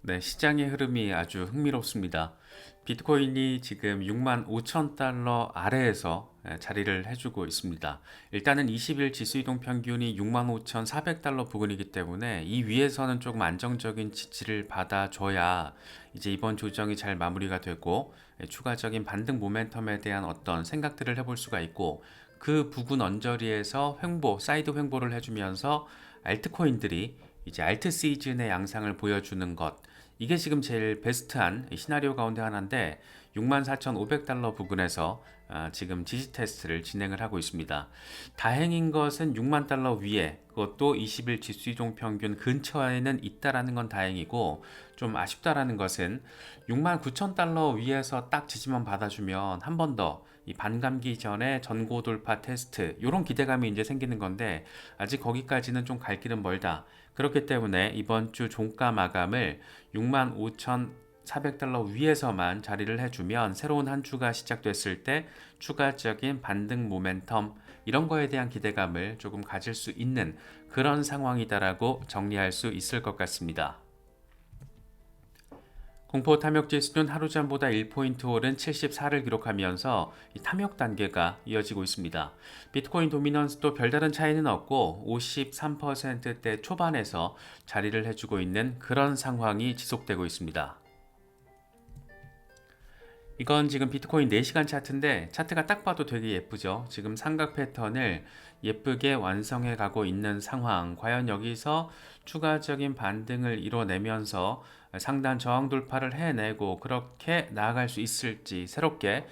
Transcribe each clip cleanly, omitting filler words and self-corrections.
네, 시장의 흐름이 아주 흥미롭습니다. 비트코인이 지금 6만 5천 달러 아래에서 자리를 해주고 있습니다. 일단은 20일 지수 이동 평균이 6만 5천 400달러 부근이기 때문에 이 위에서는 조금 안정적인 지지를 받아줘야 이제 이번 조정이 잘 마무리가 되고 추가적인 반등 모멘텀에 대한 어떤 생각들을 해볼 수가 있고, 그 부근 언저리에서 사이드 횡보를 해주면서 알트코인들이 이제 알트 시즌의 양상을 보여주는 것, 이게 지금 제일 베스트한 시나리오 가운데 하나인데, 64,500달러 부근에서 지금 지지 테스트를 진행을 하고 있습니다. 다행인 것은 6만 달러 위에, 그것도 20일 지수이종 평균 근처에는 있다라는 건 다행이고, 좀 아쉽다라는 것은 6만 9천 달러 위에서 딱 지지만 받아주면 한 번 더 이 반감기 전에 전고 돌파 테스트, 이런 기대감이 이제 생기는 건데, 아직 거기까지는 좀 갈 길은 멀다. 그렇기 때문에 이번 주 종가 마감을 65,400달러 위에서만 자리를 해주면 새로운 한 주가 시작됐을 때 추가적인 반등 모멘텀, 이런 거에 대한 기대감을 조금 가질 수 있는 그런 상황이다라고 정리할 수 있을 것 같습니다. 공포 탐욕 지수는 하루 전보다 1포인트 오른 74를 기록하면서 탐욕 단계가 이어지고 있습니다. 비트코인 도미넌스도 별다른 차이는 없고 53%대 초반에서 자리를 해주고 있는 그런 상황이 지속되고 있습니다. 이건 지금 비트코인 4시간 차트인데, 차트가 딱 봐도 되게 예쁘죠. 지금 삼각 패턴을 예쁘게 완성해 가고 있는 상황. 과연 여기서 추가적인 반등을 이뤄내면서 상단 저항 돌파를 해내고 그렇게 나아갈 수 있을지, 새롭게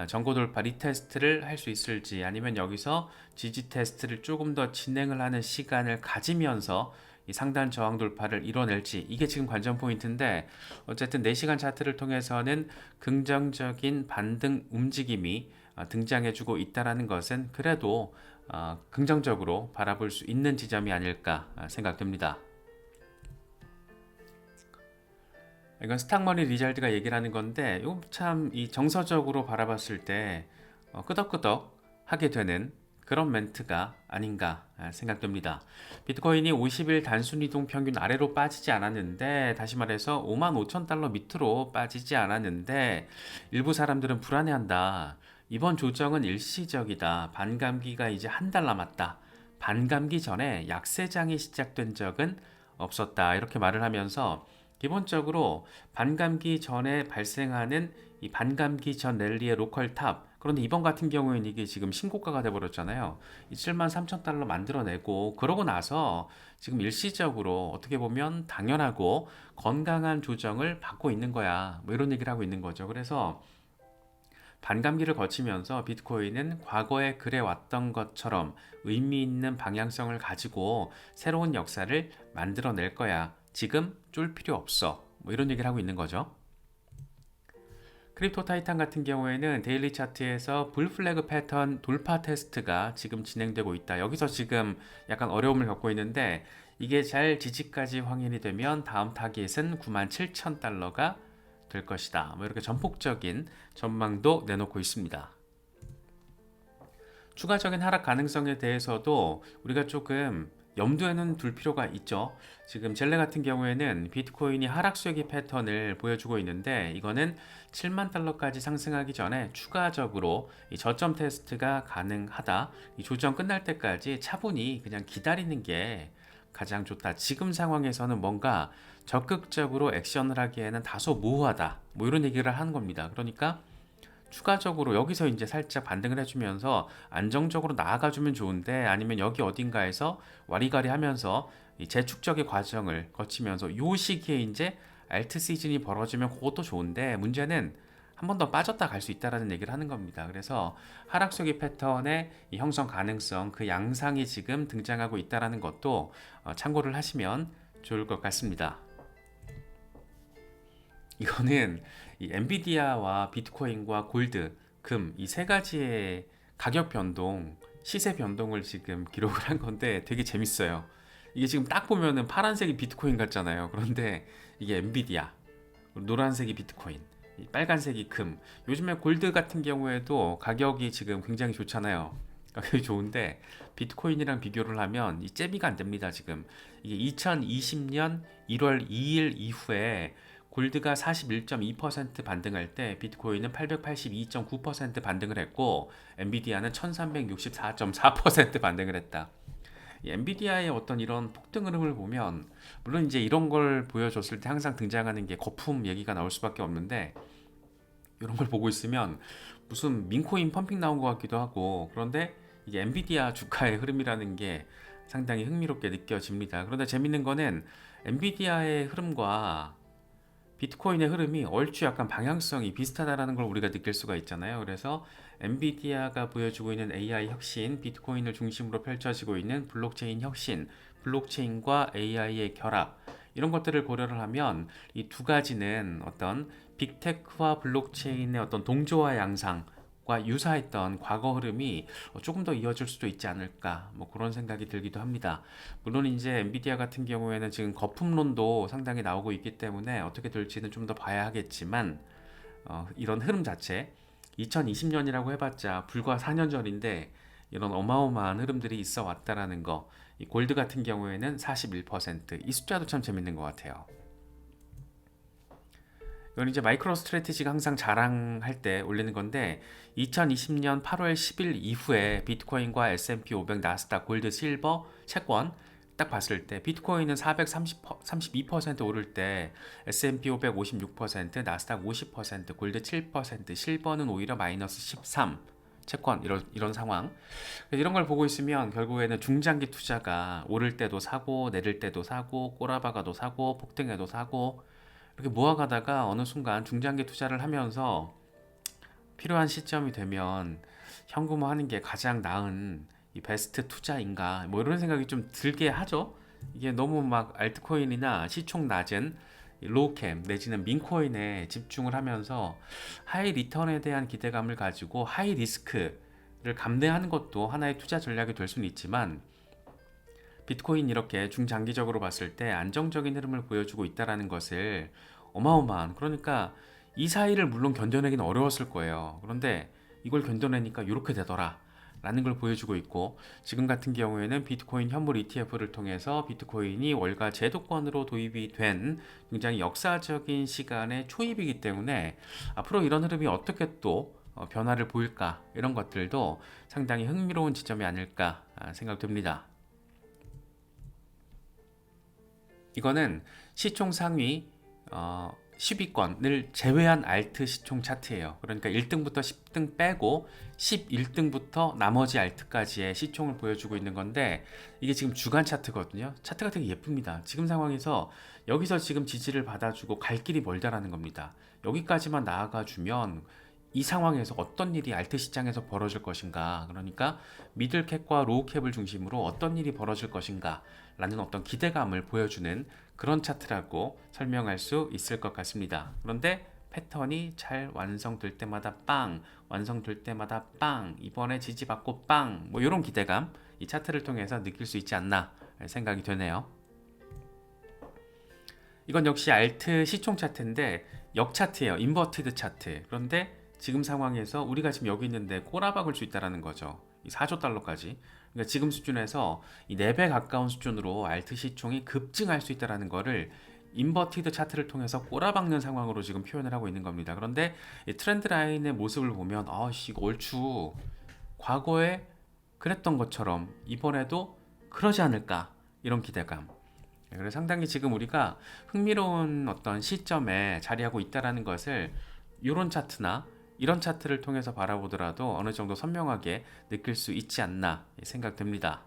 전고 돌파 리테스트를 할 수 있을지, 아니면 여기서 지지 테스트를 조금 더 진행을 하는 시간을 가지면서 이 상단 저항 돌파를 이뤄낼지, 이게 지금 관전 포인트인데, 어쨌든 4시간 차트를 통해서는 긍정적인 반등 움직임이 등장해주고 있다는 것은 그래도 긍정적으로 바라볼 수 있는 지점이 아닐까 생각됩니다. 이건 스탁머니 리잘드가 얘기를 하는 건데, 이거 참 이 정서적으로 바라봤을 때 끄덕끄덕 하게 되는 그런 멘트가 아닌가 생각됩니다. 비트코인이 50일 단순이동 평균 아래로 빠지지 않았는데, 다시 말해서 5만 5천 달러 밑으로 빠지지 않았는데, 일부 사람들은 불안해한다. 이번 조정은 일시적이다. 반감기가 이제 한 달 남았다. 반감기 전에 약세장이 시작된 적은 없었다. 이렇게 말을 하면서, 기본적으로 반감기 전에 발생하는 이 반감기 전 랠리의 로컬 탑, 그런데 이번 같은 경우에는 이게 지금 신고가가 돼버렸잖아요. 이 7만 3천 달러 만들어내고 그러고 나서 지금 일시적으로 어떻게 보면 당연하고 건강한 조정을 받고 있는 거야, 뭐 이런 얘기를 하고 있는 거죠. 그래서 반감기를 거치면서 비트코인은 과거에 그래왔던 것처럼 의미 있는 방향성을 가지고 새로운 역사를 만들어낼 거야. 지금 쫄 필요 없어. 뭐 이런 얘기를 하고 있는 거죠. 크립토 타이탄 같은 경우에는 데일리 차트에서 불 플래그 패턴 돌파 테스트가 지금 진행되고 있다. 여기서 지금 약간 어려움을 겪고 있는데, 이게 잘 지지까지 확인이 되면 다음 타깃은 97,000달러가 될 것이다. 뭐 이렇게 전폭적인 전망도 내놓고 있습니다. 추가적인 하락 가능성에 대해서도 우리가 조금 염두에는 둘 필요가 있죠. 지금 젤레 같은 경우에는 비트코인이 하락 쇠기 패턴을 보여주고 있는데, 이거는 7만 달러까지 상승하기 전에 추가적으로 이 저점 테스트가 가능하다. 이 조정 끝날 때까지 차분히 그냥 기다리는 게 가장 좋다. 지금 상황에서는 뭔가 적극적으로 액션을 하기에는 다소 모호하다. 뭐 이런 얘기를 하는 겁니다. 그러니까 추가적으로 여기서 이제 살짝 반등을 해주면서 안정적으로 나아가주면 좋은데, 아니면 여기 어딘가에서 와리가리 하면서 이 재축적의 과정을 거치면서 요 시기에 이제 알트 시즌이 벌어지면 그것도 좋은데, 문제는 한 번 더 빠졌다 갈 수 있다라는 얘기를 하는 겁니다. 그래서 하락속의 패턴의 이 형성 가능성, 그 양상이 지금 등장하고 있다라는 것도 참고를 하시면 좋을 것 같습니다. 이거는 이 엔비디아와 비트코인과 골드, 금, 이 세 가지의 가격 변동, 시세 변동을 지금 기록을 한 건데 되게 재밌어요. 이게 지금 딱 보면은 파란색이 비트코인 같잖아요. 그런데 이게 엔비디아, 노란색이 비트코인, 이 빨간색이 금. 요즘에 골드 같은 경우에도 가격이 지금 굉장히 좋잖아요. 그게 좋은데 비트코인이랑 비교를 하면 이 잽이가 안 됩니다. 지금 이게 2020년 1월 2일 이후에 골드가 41.2% 반등할 때 비트코인은 882.9% 반등을 했고 엔비디아는 1364.4% 반등을 했다. 이 엔비디아의 어떤 이런 폭등 흐름을 보면 물론 이제 이런 걸 보여줬을 때 항상 등장하는 게 거품 얘기가 나올 수밖에 없는데 이런 걸 보고 있으면 무슨 민코인 펌핑 나온 것 같기도 하고 그런데 이게 엔비디아 주가의 흐름이라는 게 상당히 흥미롭게 느껴집니다. 그런데 재밌는 거는 엔비디아의 흐름과 비트코인의 흐름이 얼추 약간 방향성이 비슷하다라는 걸 우리가 느낄 수가 있잖아요. 그래서 엔비디아가 보여주고 있는 AI 혁신, 비트코인을 중심으로 펼쳐지고 있는 블록체인 혁신, 블록체인과 AI의 결합 이런 것들을 고려를 하면 이 두 가지는 어떤 빅테크와 블록체인의 어떤 동조화 양상과 유사했던 과거 흐름이 조금 더 이어질 수도 있지 않을까 뭐 그런 생각이 들기도 합니다. 물론 이제 엔비디아 같은 경우에는 지금 거품론도 상당히 나오고 있기 때문에 어떻게 될지는 좀 더 봐야 하겠지만 이런 흐름 자체 2020년이라고 해봤자 불과 4년 전인데 이런 어마어마한 흐름들이 있어 왔다라는 거. 이 골드 같은 경우에는 41%. 이 숫자도 참 재밌는 것 같아요. 이건 이제 마이크로 스트래티지가 항상 자랑할 때 올리는 건데 2020년 8월 10일 이후에 비트코인과 S&P 500, 나스닥, 골드, 실버, 채권 딱 봤을 때 비트코인은 432% 오를 때 S&P 500 56%, 나스닥 50%, 골드 7%, 실버는 오히려 마이너스 13. 채권 이런 상황. 이런 걸 보고 있으면 결국에는 중장기 투자가 오를 때도 사고 내릴 때도 사고 꼬라박아도 사고 폭등해도 사고 이렇게 모아가다가 어느 순간 중장기 투자를 하면서 필요한 시점이 되면 현금화하는 게 가장 나은 이 베스트 투자인가 뭐 이런 생각이 좀 들게 하죠. 이게 너무 막 알트코인이나 시총 낮은 로우캠 내지는 민코인에 집중을 하면서 하이 리턴에 대한 기대감을 가지고 하이 리스크를 감내하는 것도 하나의 투자 전략이 될 수는 있지만 비트코인 이렇게 중장기적으로 봤을 때 안정적인 흐름을 보여주고 있다는 것을 어마어마한 그러니까 이 사이를 물론 견뎌내기는 어려웠을 거예요. 그런데 이걸 견뎌내니까 이렇게 되더라 라는 걸 보여주고 있고 지금 같은 경우에는 비트코인 현물 ETF를 통해서 비트코인이 월가 제도권으로 도입이 된 굉장히 역사적인 시간의 초입이기 때문에 앞으로 이런 흐름이 어떻게 또 변화를 보일까 이런 것들도 상당히 흥미로운 지점이 아닐까 생각됩니다. 이거는 시총 상위 10위권을 제외한 알트 시총 차트예요. 그러니까 1등부터 10등 빼고 11등부터 나머지 알트까지의 시총을 보여주고 있는 건데 이게 지금 주간 차트거든요. 차트가 되게 예쁩니다. 지금 상황에서 여기서 지금 지지를 받아주고 갈 길이 멀다라는 겁니다. 여기까지만 나아가 주면 이 상황에서 어떤 일이 알트 시장에서 벌어질 것인가 그러니까 미들캡과 로우캡을 중심으로 어떤 일이 벌어질 것인가 라는 어떤 기대감을 보여주는 그런 차트라고 설명할 수 있을 것 같습니다. 그런데 패턴이 잘 완성될 때마다 빵, 완성될 때마다 빵, 이번에 지지받고 빵, 뭐 이런 기대감 이 차트를 통해서 느낄 수 있지 않나 생각이 되네요. 이건 역시 알트 시총 차트인데 역차트예요. 인버티드 차트. 그런데 지금 상황에서 우리가 지금 여기 있는데 꼬라박을 수 있다는 거죠. 이 4조 달러까지. 그러니까 지금 수준에서 이 4배 가까운 수준으로 알트 시총이 급증할 수 있다는 거를 인버티드 차트를 통해서 꼬라박는 상황으로 지금 표현을 하고 있는 겁니다. 그런데 이 트렌드 라인의 모습을 보면 이거 얼추 과거에 그랬던 것처럼 이번에도 그러지 않을까 이런 기대감. 그래서 상당히 지금 우리가 흥미로운 어떤 시점에 자리하고 있다는 것을 이런 차트나 이런 차트를 통해서 바라보더라도 어느 정도 선명하게 느낄 수 있지 않나 생각됩니다.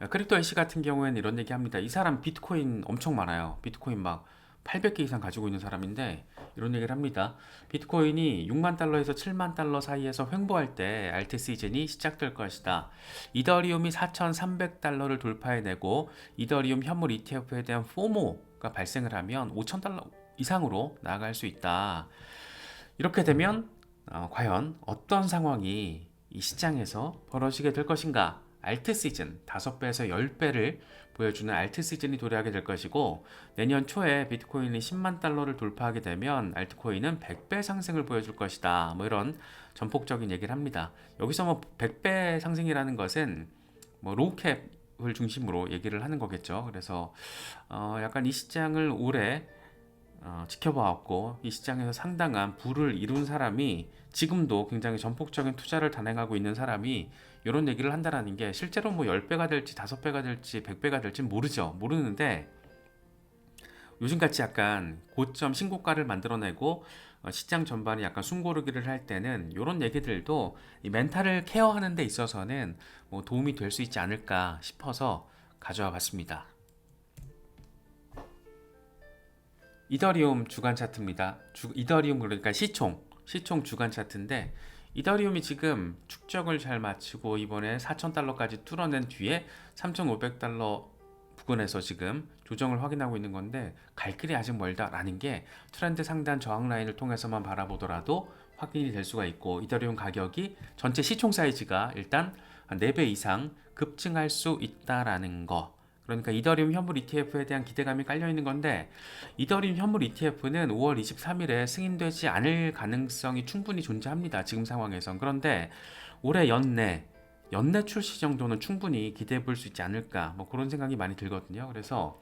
크립토 애쉬 같은 경우에는 이런 얘기 합니다. 이 사람 비트코인 엄청 많아요. 비트코인 막 800개 이상 가지고 있는 사람인데 이런 얘기를 합니다. 비트코인이 6만 달러에서 7만 달러 사이에서 횡보할 때 알트 시즌이 시작될 것이다. 이더리움이 4,300달러를 돌파해내고 이더리움 현물 ETF에 대한 포모가 발생을 하면 5,000 달러 이상으로 나아갈 수 있다. 이렇게 되면 과연 어떤 상황이 이 시장에서 벌어지게 될 것인가 알트 시즌 5배에서 10배를 보여주는 알트 시즌이 도래하게 될 것이고, 내년 초에 비트코인이 10만 달러를 돌파하게 되면 알트코인은 100배 상승을 보여줄 것이다. 뭐 이런 전폭적인 얘기를 합니다. 여기서 뭐 100배 상승이라는 것은 뭐 로우캡을 중심으로 얘기를 하는 거겠죠. 그래서 약간 이 시장을 오래 지켜봐왔고, 이 시장에서 상당한 부를 이룬 사람이, 지금도 굉장히 전폭적인 투자를 단행하고 있는 사람이 이런 얘기를 한다라는 게, 실제로 뭐 10배가 될지 5배가 될지 100배가 될지 모르는데, 요즘같이 약간 고점 신고가를 만들어내고 시장 전반이 약간 숨고르기를 할 때는 이런 얘기들도 이 멘탈을 케어하는 데 있어서는 뭐 도움이 될 수 있지 않을까 싶어서 가져와 봤습니다. 이더리움 주간 차트입니다. 이더리움, 그러니까 시총 주간 차트인데, 이더리움이 지금 축적을 잘 마치고 이번에 4,000달러까지 뚫어낸 뒤에 3,500달러 부근에서 지금 조정을 확인하고 있는 건데, 갈 길이 아직 멀다라는 게 트렌드 상단 저항 라인을 통해서만 바라보더라도 확인이 될 수가 있고, 이더리움 가격이 전체 시총 사이즈가 일단 한 4배 이상 급증할 수 있다라는 거. 그러니까 이더리움 현물 ETF에 대한 기대감이 깔려 있는 건데, 이더리움 현물 ETF는 5월 23일에 승인되지 않을 가능성이 충분히 존재합니다. 지금 상황에선. 그런데 올해 연내 출시 정도는 충분히 기대해 볼 수 있지 않을까, 뭐 그런 생각이 많이 들거든요. 그래서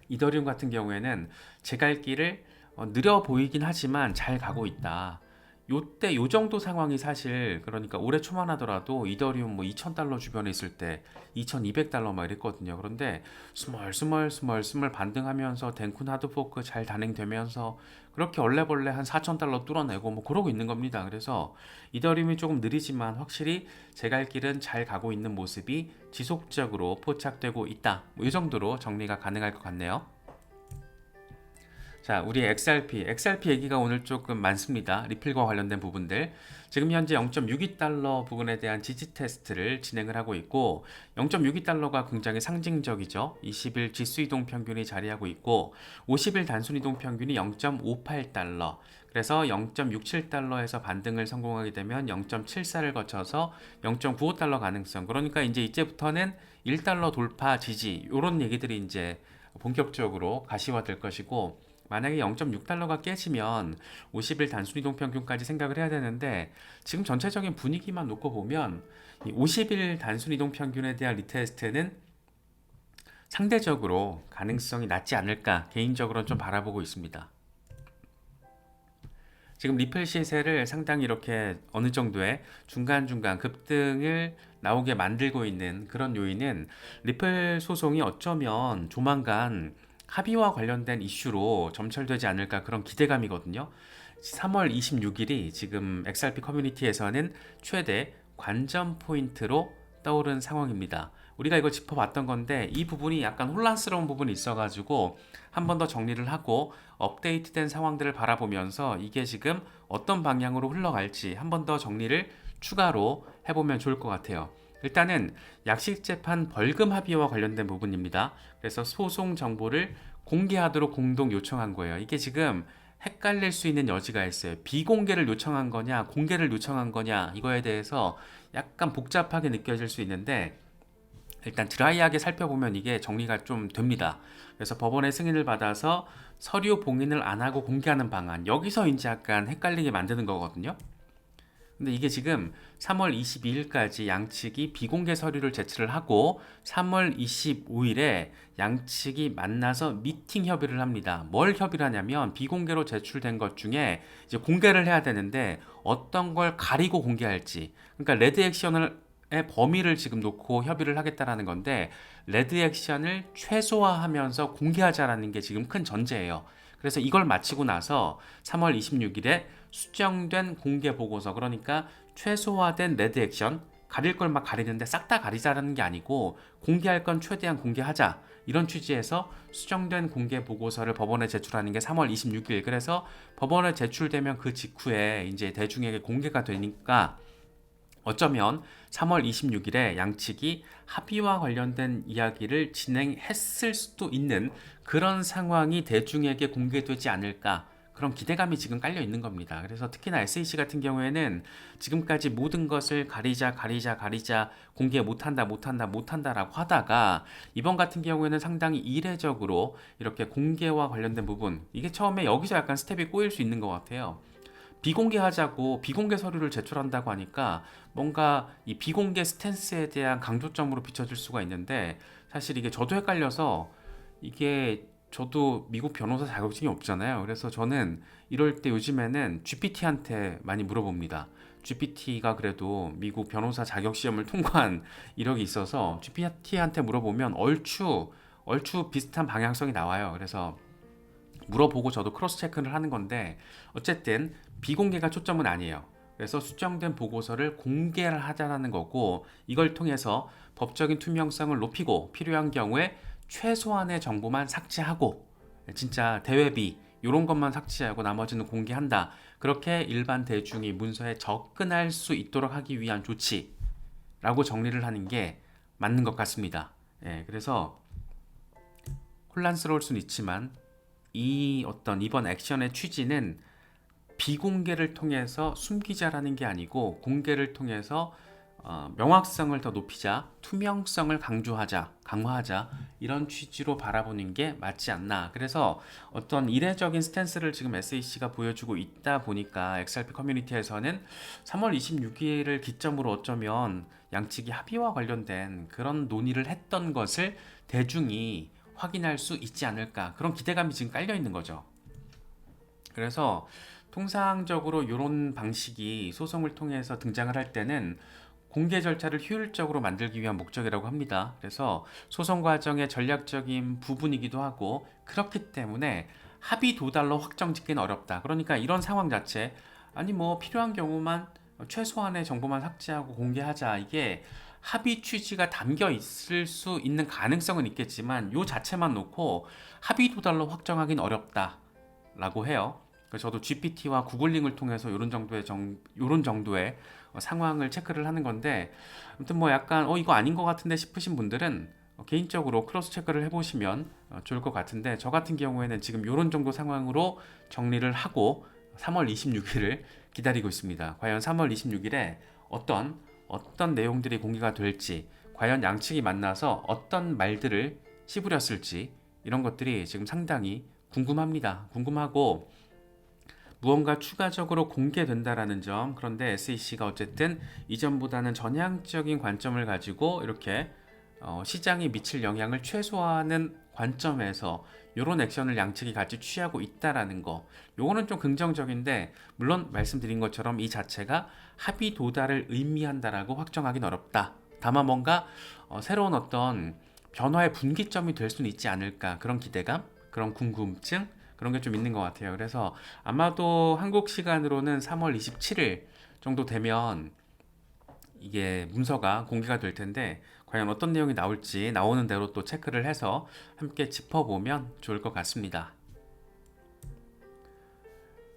이더리움 같은 경우에는 제 갈 길을 느려 보이긴 하지만 잘 가고 있다. 요때 요 정도 상황이 사실, 그러니까 올해 초만 하더라도 이더리움 뭐 2,000달러 주변에 있을 때 2,200달러 막 이랬거든요. 그런데 스멀 반등하면서 덴쿤 하드포크 잘 단행되면서 그렇게 얼레벌레 한 4,000달러 뚫어내고 뭐 그러고 있는 겁니다. 그래서 이더리움이 조금 느리지만 확실히 제 갈 길은 잘 가고 있는 모습이 지속적으로 포착되고 있다. 뭐 이 정도로 정리가 가능할 것 같네요. 자, 우리 XRP 얘기가 오늘 조금 많습니다. 리필과 관련된 부분들. 지금 현재 0.62달러 부분에 대한 지지 테스트를 진행을 하고 있고, 0.62달러가 굉장히 상징적이죠. 20일 지수 이동 평균이 자리하고 있고, 50일 단순 이동 평균이 0.58달러. 그래서 0.67달러에서 반등을 성공하게 되면 0.74를 거쳐서 0.95달러 가능성. 그러니까 이제부터는 1달러 돌파 지지, 이런 얘기들이 이제 본격적으로 가시화될 것이고, 만약에 0.6달러가 깨지면 50일 단순 이동 평균까지 생각을 해야 되는데, 지금 전체적인 분위기만 놓고 보면 이 50일 단순 이동 평균에 대한 리테스트는 상대적으로 가능성이 낮지 않을까 개인적으로는 좀 바라보고 있습니다. 지금 리플 시세를 상당히 이렇게 어느 정도의 중간중간 급등을 나오게 만들고 있는 그런 요인은, 리플 소송이 어쩌면 조만간 합의와 관련된 이슈로 점철되지 않을까, 그런 기대감이거든요. 3월 26일이 지금 XRP 커뮤니티에서는 최대 관전 포인트로 떠오른 상황입니다. 우리가 이거 짚어봤던 건데, 이 부분이 약간 혼란스러운 부분이 있어가지고 한 번 더 정리를 하고 업데이트된 상황들을 바라보면서 이게 지금 어떤 방향으로 흘러갈지 한 번 더 정리를 추가로 해보면 좋을 것 같아요. 일단은 약식재판 벌금 합의와 관련된 부분입니다. 그래서 소송 정보를 공개하도록 공동 요청한 거예요. 이게 지금 헷갈릴 수 있는 여지가 있어요. 비공개를 요청한 거냐, 공개를 요청한 거냐, 이거에 대해서 약간 복잡하게 느껴질 수 있는데, 일단 드라이하게 살펴보면 이게 정리가 좀 됩니다. 그래서 법원의 승인을 받아서 서류 봉인을 안 하고 공개하는 방안, 여기서 이제 약간 헷갈리게 만드는 거거든요. 근데 이게 지금 3월 22일까지 양측이 비공개 서류를 제출을 하고 3월 25일에 양측이 만나서 미팅 협의를 합니다. 뭘 협의를 하냐면, 비공개로 제출된 것 중에 이제 공개를 해야 되는데 어떤 걸 가리고 공개할지, 그러니까 레드 액션을 의 범위를 지금 놓고 협의를 하겠다라는 건데, 레드 액션을 최소화하면서 공개하자라는 게 지금 큰 전제예요. 그래서 이걸 마치고 나서 3월 26일에 수정된 공개 보고서, 그러니까 최소화된 레드 액션, 가릴 걸 막 가리는데 싹 다 가리자라는 게 아니고 공개할 건 최대한 공개하자, 이런 취지에서 수정된 공개 보고서를 법원에 제출하는 게 3월 26일. 그래서 법원에 제출되면 그 직후에 이제 대중에게 공개가 되니까, 어쩌면 3월 26일에 양측이 합의와 관련된 이야기를 진행했을 수도 있는 그런 상황이 대중에게 공개되지 않을까, 그런 기대감이 지금 깔려 있는 겁니다. 그래서 특히나 SEC 같은 경우에는 지금까지 모든 것을 가리자 공개 못한다라고 하다가 이번 같은 경우에는 상당히 이례적으로 이렇게 공개와 관련된 부분, 이게 처음에 여기서 약간 스텝이 꼬일 수 있는 것 같아요. 비공개하자고 비공개 서류를 제출한다고 하니까 뭔가 이 비공개 스탠스에 대한 강조점으로 비춰질 수가 있는데, 사실 이게 저도 헷갈려서, 이게 저도 미국 변호사 자격증이 없잖아요. 그래서 저는 이럴 때 요즘에는 GPT한테 많이 물어봅니다. GPT가 그래도 미국 변호사 자격 시험을 통과한 이력이 있어서 GPT한테 물어보면 얼추 비슷한 방향성이 나와요. 그래서 물어보고 저도 크로스 체크를 하는 건데, 어쨌든 비공개가 초점은 아니에요. 그래서 수정된 보고서를 공개를 하자는 거고, 이걸 통해서 법적인 투명성을 높이고 필요한 경우에 최소한의 정보만 삭제하고, 진짜 대외비 이런 것만 삭제하고 나머지는 공개한다. 그렇게 일반 대중이 문서에 접근할 수 있도록 하기 위한 조치라고 정리를 하는 게 맞는 것 같습니다. 예, 그래서 혼란스러울 수는 있지만 이번 액션의 취지는 비공개를 통해서 숨기자라는 게 아니고, 공개를 통해서 명확성을 더 높이자, 투명성을 강화하자, 이런 취지로 바라보는 게 맞지 않나. 그래서 어떤 이례적인 스탠스를 지금 SEC가 보여주고 있다 보니까 XRP 커뮤니티에서는 3월 26일을 기점으로 어쩌면 양측이 합의와 관련된 그런 논의를 했던 것을 대중이 확인할 수 있지 않을까, 그런 기대감이 지금 깔려 있는 거죠. 그래서 통상적으로 이런 방식이 소송을 통해서 등장을 할 때는 공개 절차를 효율적으로 만들기 위한 목적이라고 합니다. 그래서 소송 과정의 전략적인 부분이기도 하고, 그렇기 때문에 합의 도달로 확정 짓기는 어렵다. 그러니까 이런 상황 자체, 아니 뭐 필요한 경우만 최소한의 정보만 삭제하고 공개하자, 이게 합의 취지가 담겨 있을 수 있는 가능성은 있겠지만 요 자체만 놓고 합의 도달로 확정하기는 어렵다라고 해요. 저도 GPT와 구글링을 통해서 이런 정도의 상황을 체크를 하는 건데, 아무튼 뭐 약간 이거 아닌 것 같은데 싶으신 분들은 개인적으로 크로스 체크를 해보시면 좋을 것 같은데, 저 같은 경우에는 지금 이런 정도 상황으로 정리를 하고 3월 26일을 기다리고 있습니다. 과연 3월 26일에 어떤 내용들이 공개가 될지, 과연 양측이 만나서 어떤 말들을 씨부렸을지, 이런 것들이 지금 상당히 궁금하고, 무언가 추가적으로 공개된다라는 점. 그런데 SEC가 어쨌든 이전보다는 전향적인 관점을 가지고 이렇게 시장이 미칠 영향을 최소화하는 관점에서 이런 액션을 양측이 같이 취하고 있다라는 거, 요거는 좀 긍정적인데, 물론 말씀드린 것처럼 이 자체가 합의 도달을 의미한다라고 확정하기는 어렵다. 다만 뭔가 새로운 어떤 변화의 분기점이 될 수는 있지 않을까, 그런 기대감, 그런 궁금증, 그런 게 좀 있는 것 같아요. 그래서 아마도 한국 시간으로는 3월 27일 정도 되면 이게 문서가 공개가 될 텐데, 과연 어떤 내용이 나올지 나오는 대로 또 체크를 해서 함께 짚어보면 좋을 것 같습니다.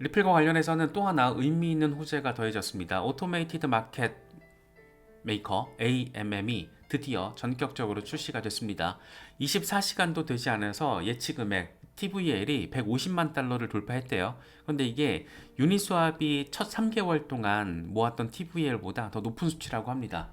리플과 관련해서는 또 하나 의미 있는 호재가 더해졌습니다. 오토메이티드 마켓 메이커 AMM이 드디어 전격적으로 출시가 됐습니다. 24시간도 되지 않아서 예치 금액 TVL이 150만 달러를 돌파했대요. 그런데 이게 유니스왑이 첫 3개월 동안 모았던 TVL보다 더 높은 수치라고 합니다.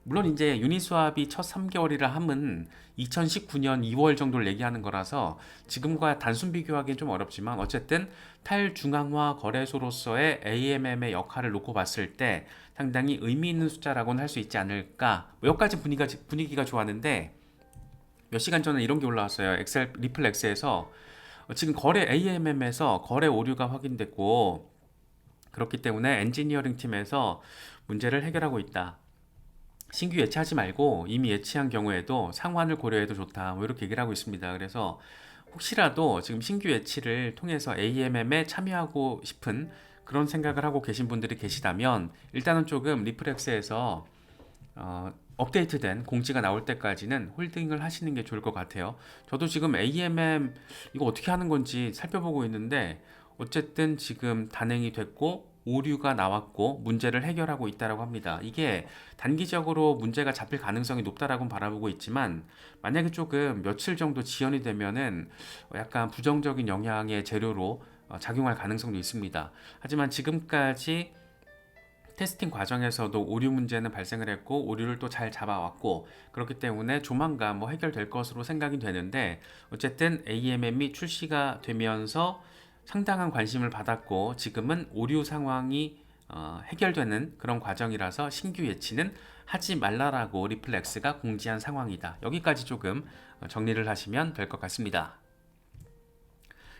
물론 이제 유니스왑이 첫 3개월이라 함은 2019년 2월 정도를 얘기하는 거라서 지금과 단순 비교하기는 좀 어렵지만, 어쨌든 탈중앙화 거래소로서의 AMM의 역할을 놓고 봤을 때 상당히 의미 있는 숫자라고는 할 수 있지 않을까. 여기까지 분위기가 좋았는데, 몇 시간 전에 이런 게 올라왔어요. 리플렉스에서 지금 거래 AMM에서 거래 오류가 확인됐고, 그렇기 때문에 엔지니어링 팀에서 문제를 해결하고 있다. 신규 예치하지 말고 이미 예치한 경우에도 상환을 고려해도 좋다, 뭐 이렇게 얘기를 하고 있습니다. 그래서 혹시라도 지금 신규 예치를 통해서 AMM에 참여하고 싶은 그런 생각을 하고 계신 분들이 계시다면, 일단은 조금 리플렉스에서 업데이트된 공지가 나올 때까지는 홀딩을 하시는 게 좋을 것 같아요. 저도 지금 AMM 이거 어떻게 하는 건지 살펴보고 있는데, 어쨌든 지금 단행이 됐고 오류가 나왔고 문제를 해결하고 있다고 합니다. 이게 단기적으로 문제가 잡힐 가능성이 높다라고 바라보고 있지만, 만약에 조금 며칠 정도 지연이 되면은 약간 부정적인 영향의 재료로 작용할 가능성도 있습니다. 하지만 지금까지 테스팅 과정에서도 오류 문제는 발생을 했고 오류를 또 잘 잡아왔고 그렇기 때문에 조만간 뭐 해결될 것으로 생각이 되는데 어쨌든 AMM이 출시가 되면서 상당한 관심을 받았고 지금은 오류 상황이 해결되는 그런 과정이라서 신규 예치는 하지 말라라고 리플렉스가 공지한 상황이다. 여기까지 조금 정리를 하시면 될 것 같습니다.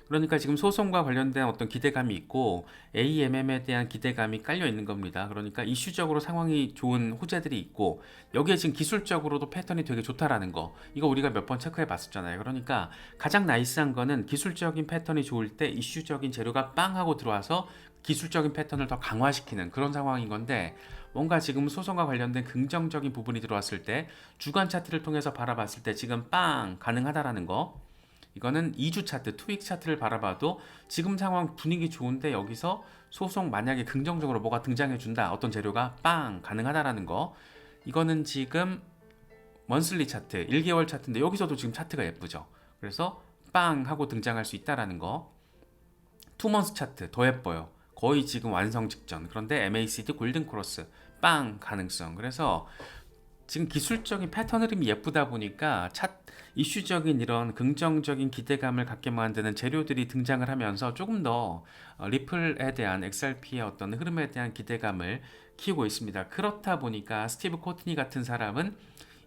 그러니까 지금 소송과 관련된 어떤 기대감이 있고 AMM에 대한 기대감이 깔려 있는 겁니다. 그러니까 이슈적으로 상황이 좋은 호재들이 있고 여기에 지금 기술적으로도 패턴이 되게 좋다라는 거 이거 우리가 몇 번 체크해 봤었잖아요. 그러니까 가장 나이스한 거는 기술적인 패턴이 좋을 때 이슈적인 재료가 빵 하고 들어와서 기술적인 패턴을 더 강화시키는 그런 상황인 건데 뭔가 지금 소송과 관련된 긍정적인 부분이 들어왔을 때 주간 차트를 통해서 바라봤을 때 지금 빵 가능하다라는 거 이거는 2주 차트, 투익 차트를 바라봐도 지금 상황 분위기 좋은데 여기서 소송 만약에 긍정적으로 뭐가 등장해 준다. 어떤 재료가 빵 가능하다라는 거. 이거는 지금 먼슬리 차트, 1개월 차트인데 여기서도 지금 차트가 예쁘죠. 그래서 빵 하고 등장할 수 있다라는 거. 투먼스 차트 더 예뻐요. 거의 지금 완성 직전. 그런데 MACD 골든 크로스 빵 가능성. 그래서 지금 기술적인 패턴 흐름이 예쁘다 보니까 이슈적인 이런 긍정적인 기대감을 갖게 만드는 재료들이 등장을 하면서 조금 더 리플에 대한 XRP의 어떤 흐름에 대한 기대감을 키우고 있습니다. 그렇다 보니까 스티브 코트니 같은 사람은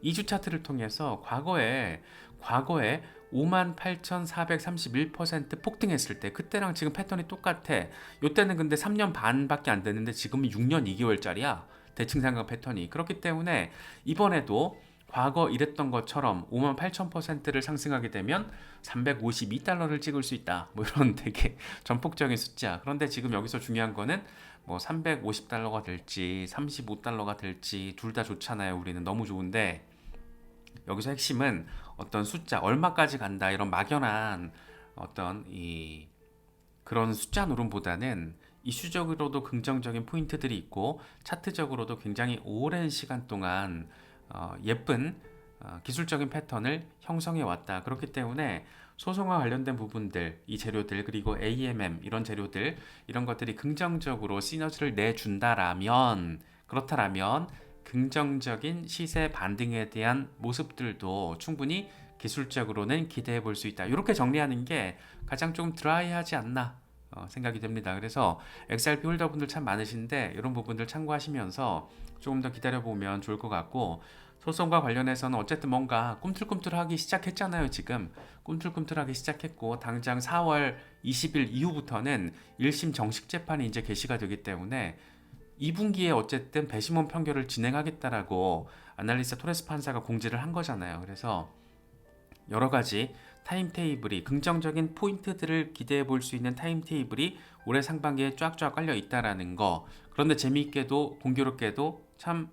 2주 차트를 통해서 과거에 58,431% 폭등했을 때 그때랑 지금 패턴이 똑같아. 이때는 근데 3년 반밖에 안 됐는데 지금은 6년 2개월짜리야. 대칭 상승 패턴이. 그렇기 때문에 이번에도 과거 이랬던 것처럼 58,000%를 상승하게 되면 352달러를 찍을 수 있다. 뭐 이런 되게 전폭적인 숫자. 그런데 지금 여기서 중요한 거는 뭐 350달러가 될지 35달러가 될지 둘 다 좋잖아요. 우리는 너무 좋은데 여기서 핵심은 어떤 숫자 얼마까지 간다 이런 막연한 어떤 그런 숫자 노름보다는 이슈적으로도 긍정적인 포인트들이 있고 차트적으로도 굉장히 오랜 시간 동안 예쁜 기술적인 패턴을 형성해 왔다. 그렇기 때문에 소송과 관련된 부분들, 이 재료들 그리고 AMM 이런 재료들 이런 것들이 긍정적으로 시너지를 내준다라면 그렇다라면 긍정적인 시세 반등에 대한 모습들도 충분히 기술적으로는 기대해 볼 수 있다. 이렇게 정리하는 게 가장 좀 드라이하지 않나 생각이 됩니다. 그래서 XRP 홀더분들 참 많으신데 이런 부분들 참고하시면서 조금 더 기다려보면 좋을 것 같고 소송과 관련해서는 어쨌든 뭔가 꿈틀꿈틀하기 시작했잖아요. 지금 꿈틀꿈틀하기 시작했고 당장 4월 20일 이후부터는 1심 정식 재판이 이제 개시가 되기 때문에 2분기에 어쨌든 배심원 판결을 진행하겠다라고 아날리스트 토레스 판사가 공지를 한 거잖아요. 그래서 여러 가지 타임테이블이 긍정적인 포인트들을 기대해 볼 수 있는 타임테이블이 올해 상반기에 쫙쫙 깔려 있다라는 거. 그런데 재미있게도 공교롭게도 참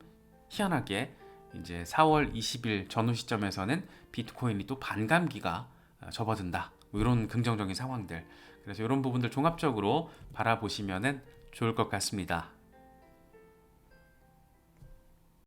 희한하게 이제 4월 20일 전후 시점에서는 비트코인이 또 반감기가 접어든다. 뭐 이런 긍정적인 상황들. 그래서 이런 부분들 종합적으로 바라보시면은 좋을 것 같습니다.